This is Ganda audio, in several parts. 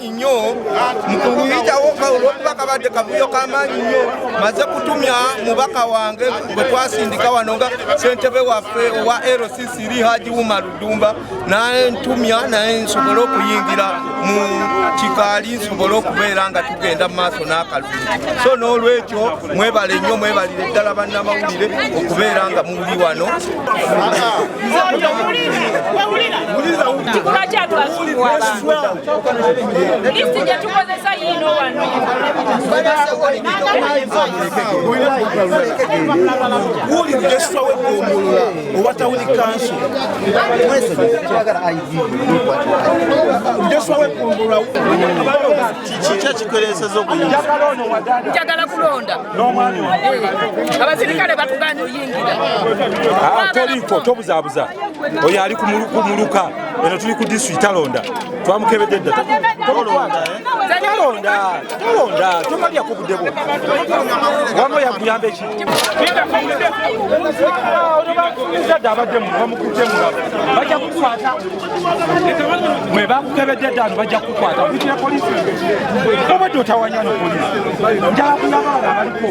kamaanyi nnyo mukuyitawo olw'okubaka badde kavuyo kamaanyi nnyo maze kutumya mubaka wange bwe twasindika wano nga ssentebe waffe owa LCC Haji Umar Lumumba nantumya naye nsobole okuyingira mu kikaali nsobole okubeera nga tugenda mu maaso n'akalulu so n'olwekyo mwebale nnyo mwebalire ddala bannamawulire okubeera nga muli wano njagala kulonda abasirikale batuganye oyingira toliko tobuzabuza oyo ali kumuluka eno tuli ku district alonda twamukebedde dda talonda tomalya ku buddebo wamo yakuyamba eki onobaadde abaddemu bamukuttemu bajja kukwata mwe bakukebedde ddano bajja kukwata kuyitira polisi obadde otawanya no polisi njala kulaba abo abaliko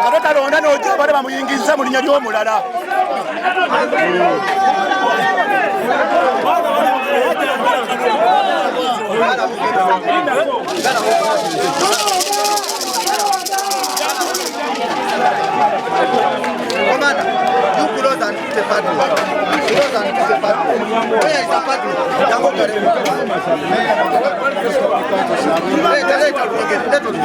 abatalonda nojo bale bamuyingiza mu linnya ly'omulala Commander, you close and put the paddle. Close and put the paddle. Where is the paddle? Jango Kare. Let us begin.